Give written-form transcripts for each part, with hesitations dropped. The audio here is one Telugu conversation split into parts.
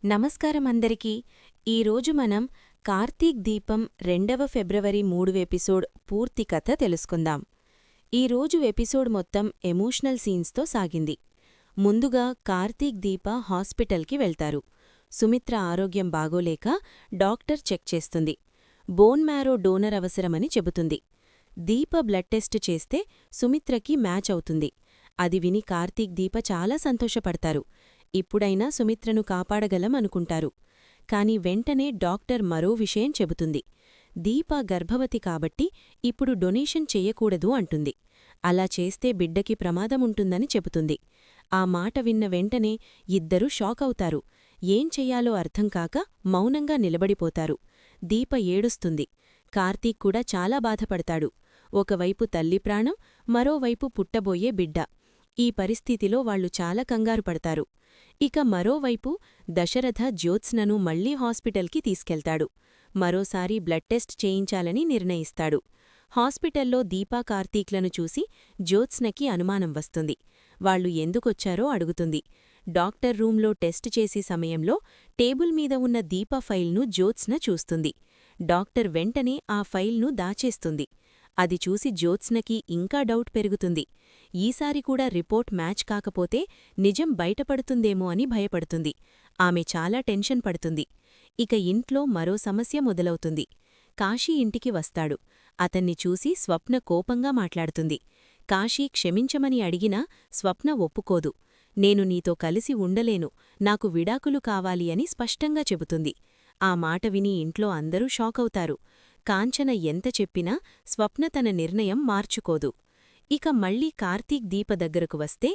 నమస్కారం అందరికీ. ఈరోజు మనం కార్తీక్ దీపం 2వ ఫిబ్రవరి 3 ఎపిసోడ్ పూర్తి కథ తెలుసుకుందాం. ఈరోజు ఎపిసోడ్ మొత్తం ఎమోషనల్ సీన్స్తో సాగింది. ముందుగా కార్తీక్ దీప హాస్పిటల్కి వెళ్తారు. సుమిత్ర ఆరోగ్యం బాగోలేక డాక్టర్ చెక్ చేస్తుంది. బోన్ మ్యారో డోనర్ అవసరమని చెబుతుంది. దీప బ్లడ్ టెస్ట్ చేస్తే సుమిత్రకి మ్యాచ్ అవుతుంది. అది విని కార్తీక్ దీప చాలా సంతోషపడతారు. ఇప్పుడైనా సుమిత్రను కాపాడగలం అనుకుంటారు. కాని వెంటనే డాక్టర్ మరో విషయం చెబుతుంది. దీప గర్భవతి కాబట్టి ఇప్పుడు డొనేషన్ చెయ్యకూడదు అంటుంది. అలా చేస్తే బిడ్డకి ప్రమాదముంటుందని చెబుతుంది. ఆ మాట విన్న వెంటనే ఇద్దరూ షాకవుతారు. ఏం చెయ్యాలో అర్థంకాక మౌనంగా నిలబడిపోతారు. దీప ఏడుస్తుంది. కార్తీక్ కూడా చాలా బాధపడతాడు. ఒకవైపు తల్లి ప్రాణం, మరోవైపు పుట్టబోయే బిడ్డ. ఈ పరిస్థితిలో వాళ్లు చాలా కంగారు పడతారు. ఇక మరోవైపు దశరథ జ్యోత్స్నను మళ్లీ హాస్పిటల్కి తీసుకెళ్తాడు. మరోసారి బ్లడ్ టెస్ట్ చేయించాలని నిర్ణయిస్తాడు. హాస్పిటల్లో దీపా కార్తీక్లను చూసి జ్యోత్స్నకి అనుమానం వస్తుంది. వాళ్లు ఎందుకొచ్చారో అడుగుతుంది. డాక్టర్ రూంలో టెస్ట్ చేసే సమయంలో టేబుల్ మీద ఉన్న దీపా ఫైల్ను జ్యోత్స్న చూస్తుంది. డాక్టర్ వెంటనే ఆ ఫైల్ను దాచేస్తుంది. అది చూసి జ్యోత్స్నకి ఇంకా డౌట్ పెరుగుతుంది. ఈసారి కూడా రిపోర్ట్ మ్యాచ్ కాకపోతే నిజం బయటపడుతుందేమో అని భయపడుతుంది. ఆమె చాలా టెన్షన్ పడుతుంది. ఇక ఇంట్లో మరో సమస్య మొదలవుతుంది. కాశీ ఇంటికి వస్తాడు. అతన్ని చూసి స్వప్న కోపంగా మాట్లాడుతుంది. కాశీ క్షమించమని అడిగినా స్వప్న ఒప్పుకోదు. నేను నీతో కలిసి ఉండలేను, నాకు విడాకులు కావాలి అని స్పష్టంగా చెబుతుంది. ఆ మాట విని ఇంట్లో అందరూ షాకవుతారు. కాంచన ఎంత చెప్పినా స్వప్న తన నిర్ణయం మార్చుకోదు. ఇక మళ్లీ కార్తీక్ దీప దగ్గరకు వస్తే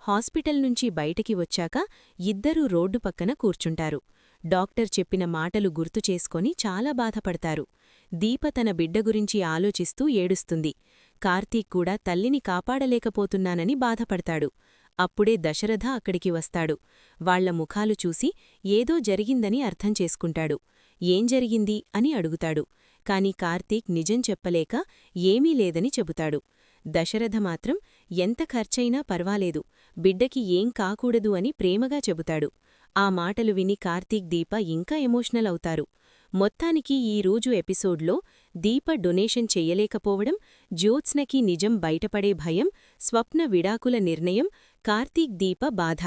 హాస్పిటల్ నుంచి బయటికి వచ్చాక ఇద్దరూ రోడ్డు పక్కన కూర్చుంటారు. డాక్టర్ చెప్పిన మాటలు గుర్తుచేసుకొని చాలా బాధపడతారు. దీప తన బిడ్డ గురించి ఆలోచిస్తూ ఏడుస్తుంది. కార్తీక్ కూడా తల్లిని కాపాడలేకపోతున్నానని బాధపడతాడు. అప్పుడే దశరథ అక్కడికి వస్తాడు. వాళ్ల ముఖాలు చూసి ఏదో జరిగిందని అర్థం చేసుకుంటాడు. ఏం జరిగింది అని అడుగుతాడు. కాని కార్తీక్ నిజం చెప్పలేక ఏమీ లేదని చెబుతాడు. దశరథ మాత్రం ఎంత ఖర్చైనా పర్వాలేదు, బిడ్డకి ఏం కాకూడదు అని ప్రేమగా చెబుతాడు. ఆ మాటలు విని కార్తీక్ దీప ఇంకా ఎమోషనల్ అవుతారు. మొత్తానికి ఈ రోజు ఎపిసోడ్లో దీప డొనేషన్ చెయ్యలేకపోవడం, జ్యోత్స్నకి నిజం బయటపడే భయం, స్వప్న విడాకుల నిర్ణయం, కార్తీక్ దీప బాధ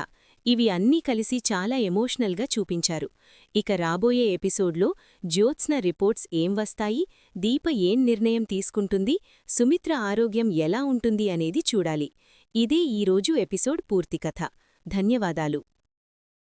ఇవి అన్నీ కలిసి చాలా ఎమోషనల్గా చూపించారు. ఇక రాబోయే ఎపిసోడ్లో జ్యోత్స్న రిపోర్ట్స్ ఏం వస్తాయి, దీప ఏం నిర్ణయం తీసుకుంటుంది, సుమిత్ర ఆరోగ్యం ఎలా ఉంటుంది అనేది చూడాలి. ఇదే ఈరోజు ఎపిసోడ్ పూర్తి కథ. ధన్యవాదాలు.